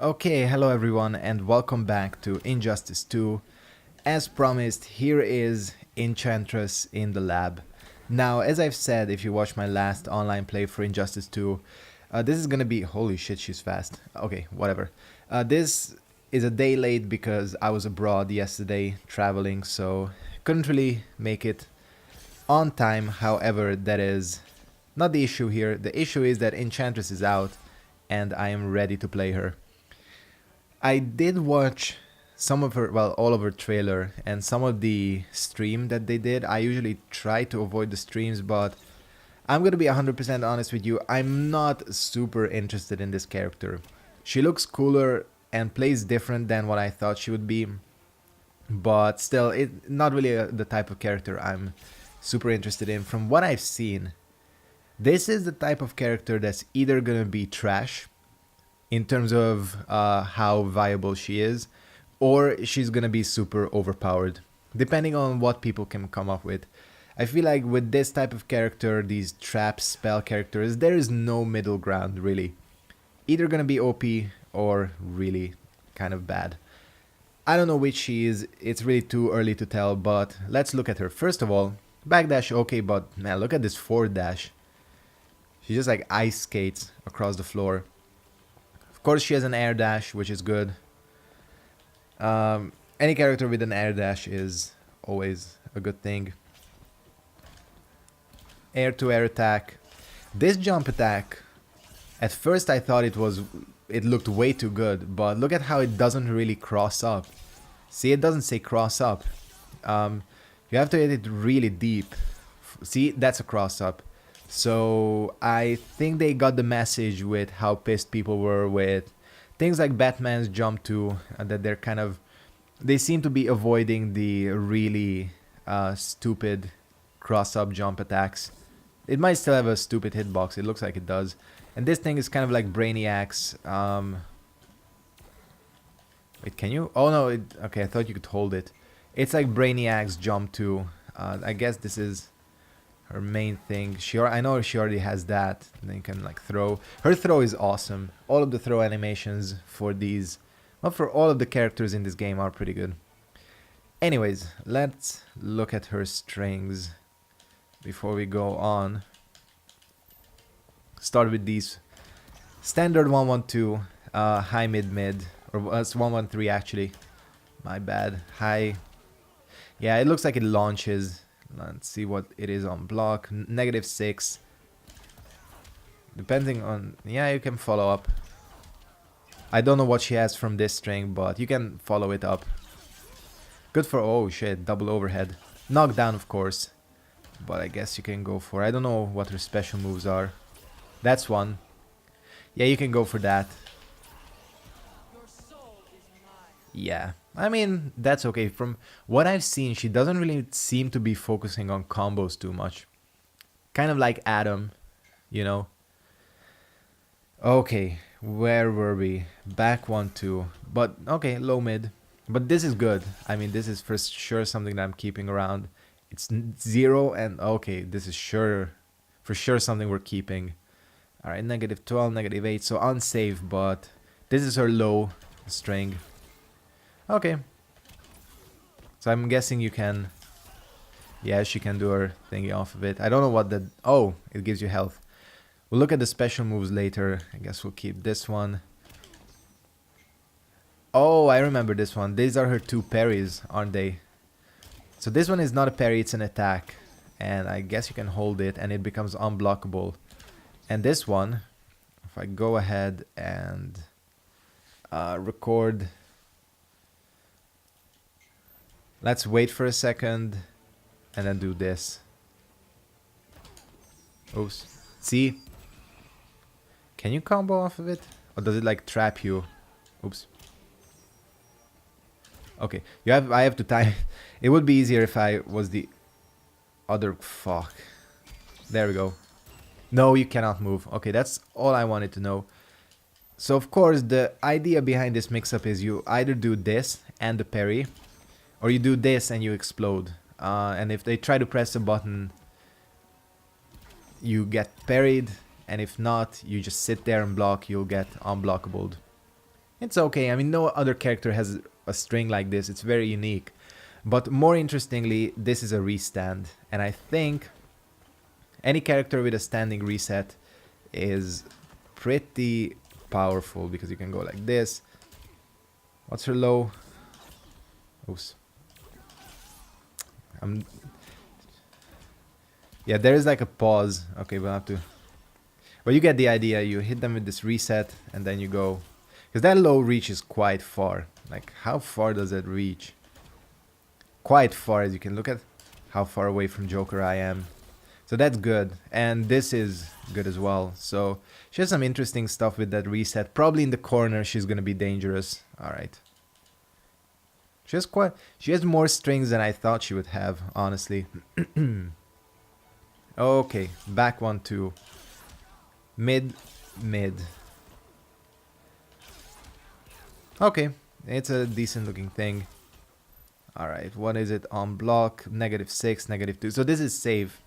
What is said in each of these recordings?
Okay, hello everyone and welcome back to Injustice 2. As promised, here is Enchantress in the Lab. Now, as I've said, if you watch my last online play for Injustice 2, this is gonna be... Holy shit, she's fast. Okay, whatever. This is a day late because I was abroad yesterday traveling, so couldn't really make it on time. However, that is not the issue here. The issue is that Enchantress is out and I am ready to play her. I did watch some of her, well, all of her trailer and some of the stream that they did. I usually try to avoid the streams, but I'm gonna be 100% honest with you. I'm not super interested in this character. She looks cooler and plays different than what I thought she would be, but still, not really the type of character I'm super interested in. From what I've seen, this is the type of character that's either gonna be trash in terms of how viable she is, or she's gonna be super overpowered, depending on what people can come up with. I feel like with this type of character, these trap spell characters, there is no middle ground really. Either gonna be OP or really kind of bad. I don't know which she is, it's really too early to tell, but let's look at her. First of all, backdash okay, but man, look at this forward dash. She just like ice skates across the floor. Of course, she has an air dash, which is good. Any character with an air dash is always a good thing. Air-to-air attack. This jump attack, at first I thought it looked way too good, but look at how it doesn't really cross up. See, it doesn't say cross up. You have to hit it really deep. See, that's a cross up. So I think they got the message with how pissed people were with things like Batman's jump to, that they're kind of, they seem to be avoiding the really stupid cross-up jump attacks. It might still have a stupid hitbox, it looks like it does. And this thing is kind of like Brainiac's, wait, can you? Oh no, okay, I thought you could hold it. It's like Brainiac's jump to, I guess this is her main thing. I know she already has that. And then you can like throw. Her throw is awesome. All of the throw animations for these, well, for all of the characters in this game are pretty good. Anyways, let's look at her strings before we go on. Start with these standard 112, high mid, or it's 113 actually. My bad. High. Yeah, it looks like it launches. Let's see what it is on block. -6. Depending on... Yeah, you can follow up. I don't know what she has from this string, but you can follow it up. Good for... Oh shit, double overhead. Knockdown, of course. But I guess you can go for... I don't know what her special moves are. That's one. Yeah, you can go for that. Yeah. I mean, that's okay. From what I've seen, she doesn't really seem to be focusing on combos too much. Kind of like Adam, you know. Okay, where were we? Back 1-2. But, okay, low mid. But this is good. I mean, this is for sure something that I'm keeping around. It's 0 and, okay, this is for sure something we're keeping. Alright, -12, -8, so unsafe, but this is her low string. Okay. So I'm guessing you can... Yeah, she can do her thingy off of it. I don't know what that... Oh, it gives you health. We'll look at the special moves later. I guess we'll keep this one. Oh, I remember this one. These are her two parries, aren't they? So this one is not a parry, it's an attack. And I guess you can hold it and it becomes unblockable. And this one, if I go ahead and record... Let's wait for a second and then do this. Oops. See? Can you combo off of it? Or does it like trap you? Oops. Okay. I have to time. It would be easier if I was the other... Fuck. There we go. No, you cannot move. Okay, that's all I wanted to know. So of course the idea behind this mix-up is you either do this and the parry, or you do this and you explode. And if they try to press a button, you get parried. And if not, you just sit there and block, you'll get unblockable. It's okay. I mean, no other character has a string like this. It's very unique. But more interestingly, this is a restand. And I think any character with a standing reset is pretty powerful because you can go like this. What's her low? Oops. Yeah, there is like a pause. Okay, we'll have to... But you get the idea. You hit them with this reset and then you go. Because that low reaches quite far. Like, how far does it reach? Quite far, as you can look at how far away from Joker I am. So that's good. And this is good as well. So she has some interesting stuff with that reset. Probably in the corner she's going to be dangerous. Alright. She has more strings than I thought she would have, honestly. Okay, back 1-2. Mid. Okay, it's a decent looking thing. Alright, what is it on block? -6, -2. So this is safe.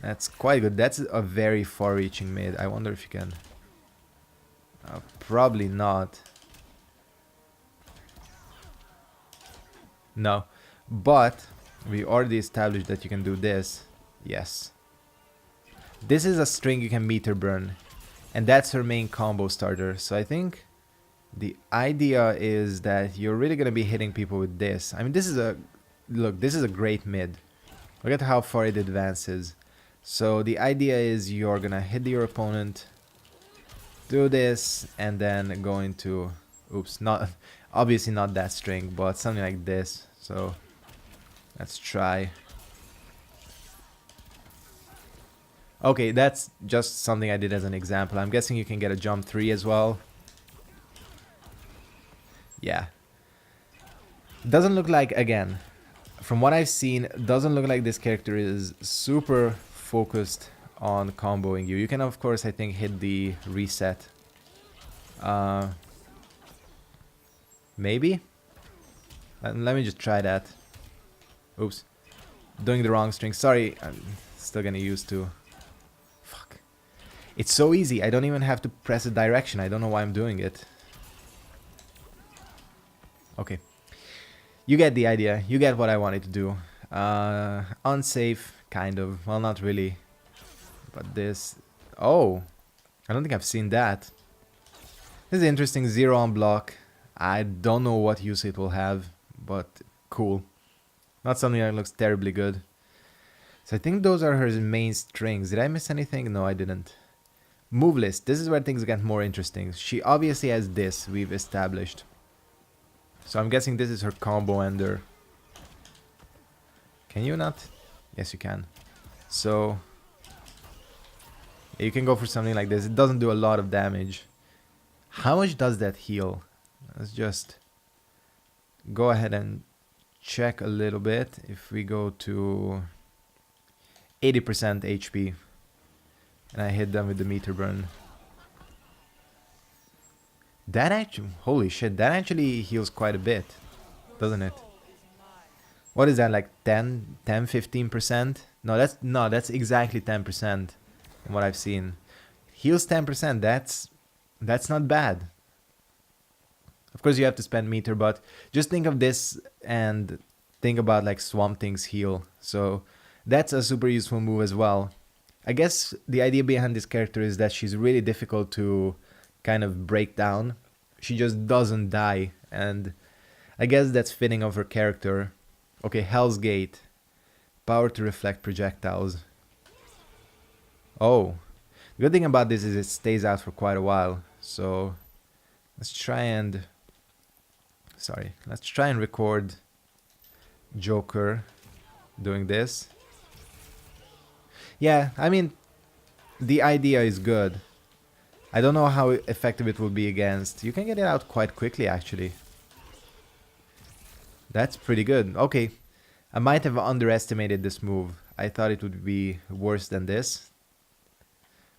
That's quite good. That's a very far-reaching mid. I wonder if you can... probably not. No. But we already established that you can do this. Yes. This is a string you can meter burn. And that's her main combo starter. So I think the idea is that you're really going to be hitting people with this. I mean, this is a... Look, this is a great mid. Look at how far it advances. So the idea is you're going to hit your opponent, do this, and then go into... Oops, not... Obviously not that string, but something like this. So let's try. Okay, that's just something I did as an example. I'm guessing you can get a jump 3 as well. Yeah. Doesn't look like, again, from what I've seen, doesn't look like this character is super focused on comboing you. You can, of course, I think, hit the reset. Maybe? Let me just try that. Oops. Doing the wrong string. Sorry, I'm still getting used to... Fuck. It's so easy. I don't even have to press a direction. I don't know why I'm doing it. Okay. You get the idea. You get what I wanted to do. Unsafe, kind of. Well, not really. But this... Oh! I don't think I've seen that. This is interesting. 0 on block. I don't know what use it will have, but cool. Not something that looks terribly good. So I think those are her main strings. Did I miss anything? No, I didn't. Move list. This is where things get more interesting. She obviously has this, we've established. So I'm guessing this is her combo ender. Can you not? Yes, you can. So you can go for something like this. It doesn't do a lot of damage. How much does that heal? Let's just go ahead and check a little bit. If we go to 80% HP and I hit them with the meter burn. That actually, holy shit, that actually heals quite a bit, doesn't it? What is that, like 15%? No, that's exactly 10% from what I've seen. Heals 10%, that's not bad. Of course you have to spend meter, but just think of this and think about like Swamp Thing's heal. So that's a super useful move as well. I guess the idea behind this character is that she's really difficult to kind of break down. She just doesn't die, and I guess that's fitting of her character. Okay, Hell's Gate. Power to reflect projectiles. Oh. The good thing about this is it stays out for quite a while. So let's try and... Sorry. Let's try and record Joker doing this. Yeah, I mean, the idea is good. I don't know how effective it will be against. You can get it out quite quickly, actually. That's pretty good. Okay. I might have underestimated this move. I thought it would be worse than this.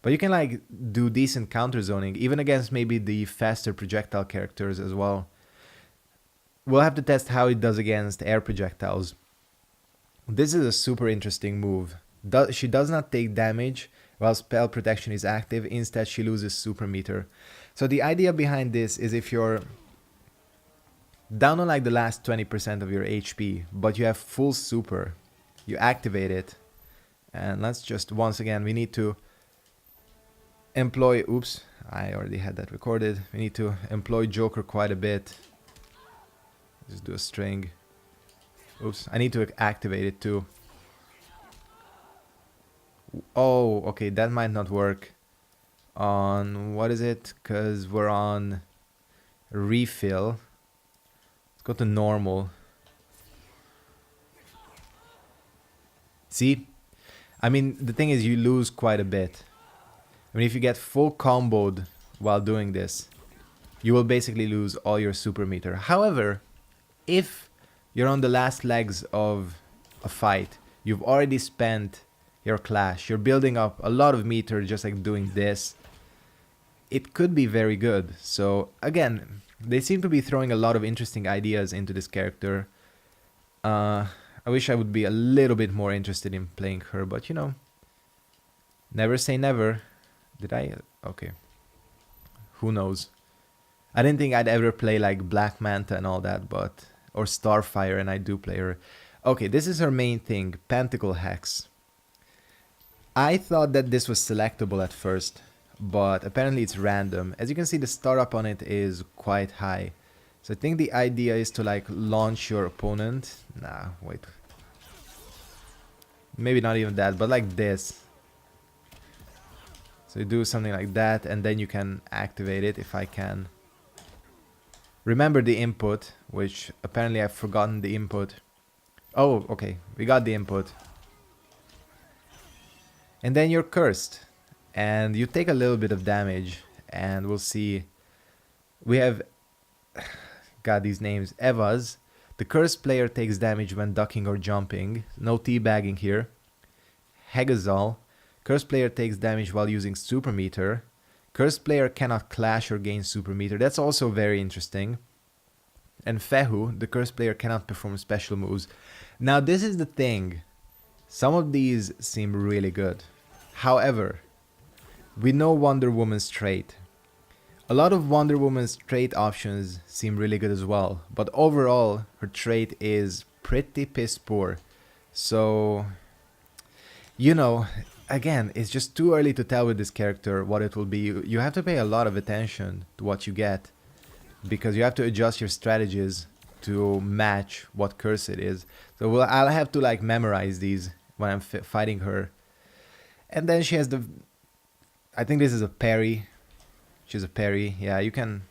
But you can like do decent counter zoning, even against maybe the faster projectile characters as well. We'll have to test how it does against air projectiles. This is a super interesting move. She does not take damage while spell protection is active. Instead, she loses super meter. So the idea behind this is if you're down on like the last 20% of your HP, but you have full super, you activate it, and let's just, once again, we need to employ, oops, I already had that recorded. We need to employ Joker quite a bit. Just do a string. Oops, I need to activate it too. Oh, okay, that might not work on, what is it? Because we're on refill. Let's go to normal. See? I mean, the thing is you lose quite a bit. I mean, if you get full comboed while doing this, you will basically lose all your super meter. However, if you're on the last legs of a fight, you've already spent your clash, you're building up a lot of meter just like doing this, it could be very good. So again, they seem to be throwing a lot of interesting ideas into this character. I wish I would be a little bit more interested in playing her, but you know, never say never. Did I? Okay. Who knows? I didn't think I'd ever play like Black Manta and all that, but... or Starfire, and I do play her. Okay, this is her main thing, Pentacle Hex. I thought that this was selectable at first, but apparently it's random. As you can see, the startup on it is quite high. So I think the idea is to like launch your opponent. Nah, wait. Maybe not even that, but like this. So you do something like that, and then you can activate it if I can. Remember the input, which apparently I've forgotten the input. Oh, okay, we got the input. And then you're cursed, and you take a little bit of damage, and we'll see. We have, got these names, Evas. The cursed player takes damage when ducking or jumping. No teabagging here. Hegazal. Cursed player takes damage while using super meter. Cursed player cannot clash or gain super meter. That's also very interesting. And Fehu, the cursed player cannot perform special moves. Now this is the thing. Some of these seem really good. However, we know Wonder Woman's trait. A lot of Wonder Woman's trait options seem really good as well. But overall, her trait is pretty piss poor. So, you know... Again, it's just too early to tell with this character what it will be. You have to pay a lot of attention to what you get, because you have to adjust your strategies to match what curse it is. So I'll have to like memorize these when I'm fighting her. And then she has the... I think this is a parry. She's a parry. Yeah, you can...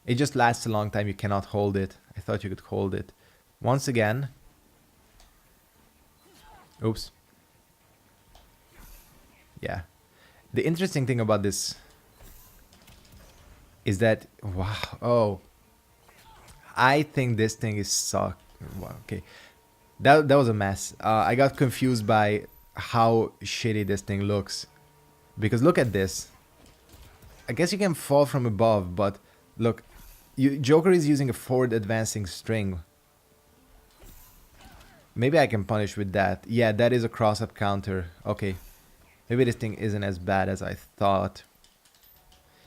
It just lasts a long time. You cannot hold it. I thought you could hold it. Once again. Oops. Yeah. The interesting thing about this is that, wow, oh, I think this thing is suck. Wow, okay, that was a mess. I got confused by how shitty this thing looks, because look at this. I guess you can fall from above, but look, Joker is using a forward advancing string. Maybe I can punish with that. Yeah, that is a cross-up counter. Okay. Maybe this thing isn't as bad as I thought.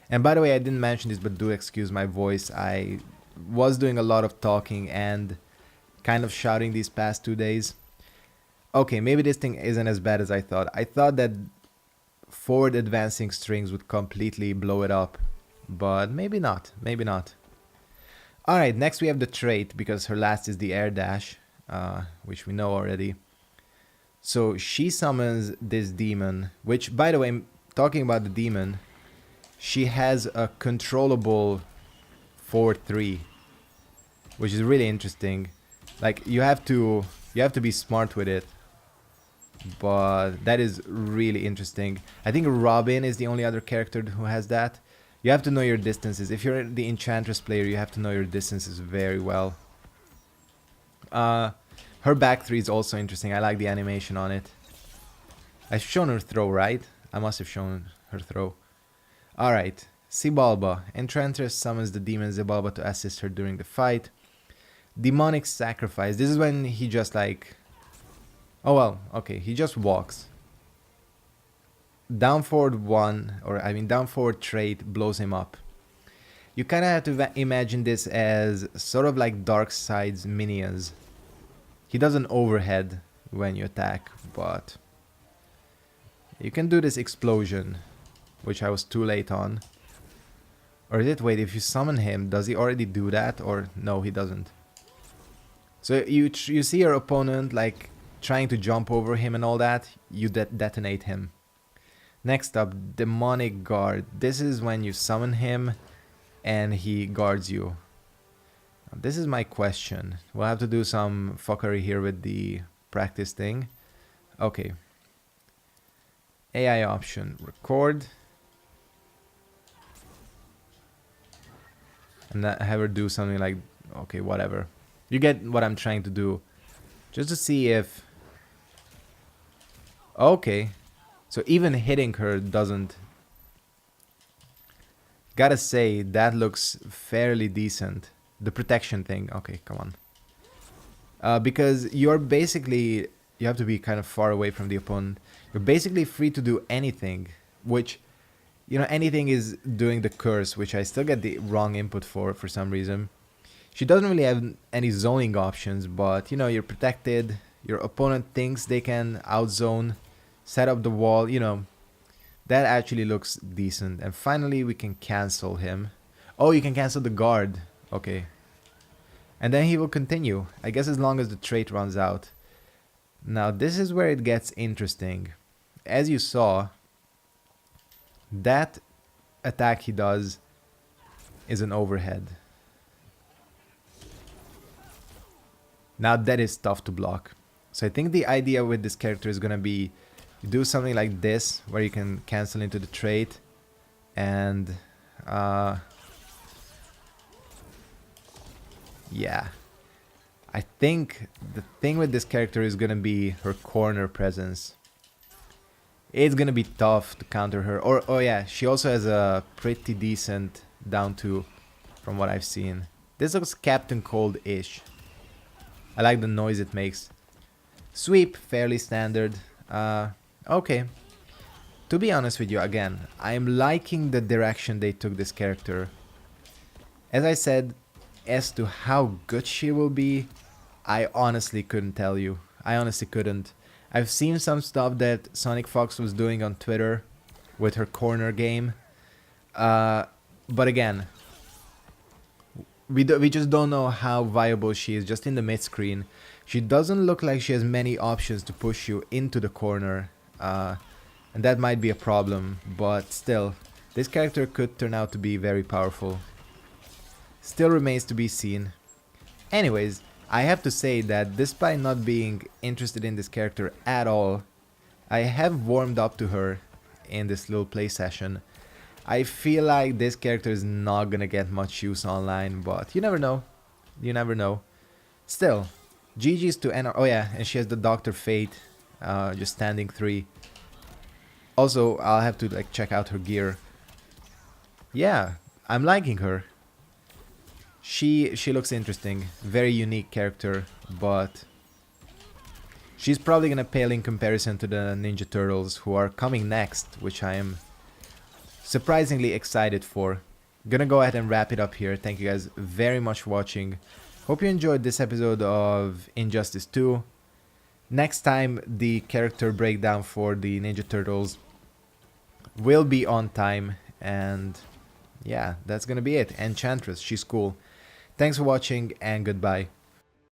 And by the way, I didn't mention this, but do excuse my voice. I was doing a lot of talking and kind of shouting these past 2 days. Okay, maybe this thing isn't as bad as I thought. I thought that forward advancing strings would completely blow it up. But maybe not. Maybe not. Alright, next we have the trait, because her last is the air dash, which we know already. So she summons this demon, which, by the way, talking about the demon, she has a controllable forward 3, which is really interesting. Like, you have to be smart with it, but that is really interesting. I think Robin is the only other character who has that. You have to know your distances. If you're the Enchantress player, you have to know your distances very well. Her back 3 is also interesting. I like the animation on it. I've shown her throw, right? I must have shown her throw. Alright. Xibalba. Enchantress summons the demon Xibalba to assist her during the fight. Demonic Sacrifice. This is when he just like... Oh well, okay. He just walks. down forward one, or I mean down forward trait blows him up. You kind of have to imagine this as sort of like Darkseid's minions. He does an overhead when you attack, but you can do this explosion, which I was too late on. Or is it, wait, if you summon him, does he already do that? Or no, he doesn't. So you see your opponent like trying to jump over him and all that, you detonate him. Next up, Demonic Guard. This is when you summon him and he guards you. This is my question. We'll have to do some fuckery here with the practice thing. Okay. AI option, record. And have her do something like, okay, whatever. You get what I'm trying to do. Just to see if... Okay. So even hitting her doesn't... Gotta say, that looks fairly decent. The protection thing. Okay, come on. Because you're basically... You have to be kind of far away from the opponent. You're basically free to do anything. Which, you know, anything is doing the curse. Which I still get the wrong input for some reason. She doesn't really have any zoning options. But, you know, you're protected. Your opponent thinks they can outzone. Set up the wall, you know. That actually looks decent. And finally, we can cancel him. Oh, you can cancel the guard. Okay. And then he will continue. I guess as long as the trait runs out. Now, this is where it gets interesting. As you saw, that attack he does is an overhead. Now, that is tough to block. So I think the idea with this character is going to be you do something like this, where you can cancel into the trait, and yeah. I think the thing with this character is gonna be her corner presence. It's gonna be tough to counter her. Or, oh yeah, she also has a pretty decent down 2 from what I've seen. This looks Captain Cold-ish. I like the noise it makes. Sweep, fairly standard. Okay. To be honest with you, again, I'm liking the direction they took this character. As I said, as to how good she will be, I honestly couldn't tell you. I honestly couldn't. I've seen some stuff that Sonic Fox was doing on Twitter with her corner game. But again, we just don't know how viable she is just in the mid screen. She doesn't look like she has many options to push you into the corner. And that might be a problem, but still, this character could turn out to be very powerful. Still remains to be seen. Anyways, I have to say that despite not being interested in this character at all, I have warmed up to her in this little play session. I feel like this character is not gonna get much use online, but you never know. You never know. Still, GG's to NR. Oh yeah, and she has the Dr. Fate, just standing 3. Also, I'll have to like check out her gear. Yeah, I'm liking her. She looks interesting. Very unique character, but she's probably gonna pale in comparison to the Ninja Turtles who are coming next, which I am surprisingly excited for. Gonna go ahead and wrap it up here. Thank you guys very much for watching. Hope you enjoyed this episode of Injustice 2. Next time, the character breakdown for the Ninja Turtles will be on time, and yeah, that's gonna be it. Enchantress, she's cool. Thanks for watching, and goodbye.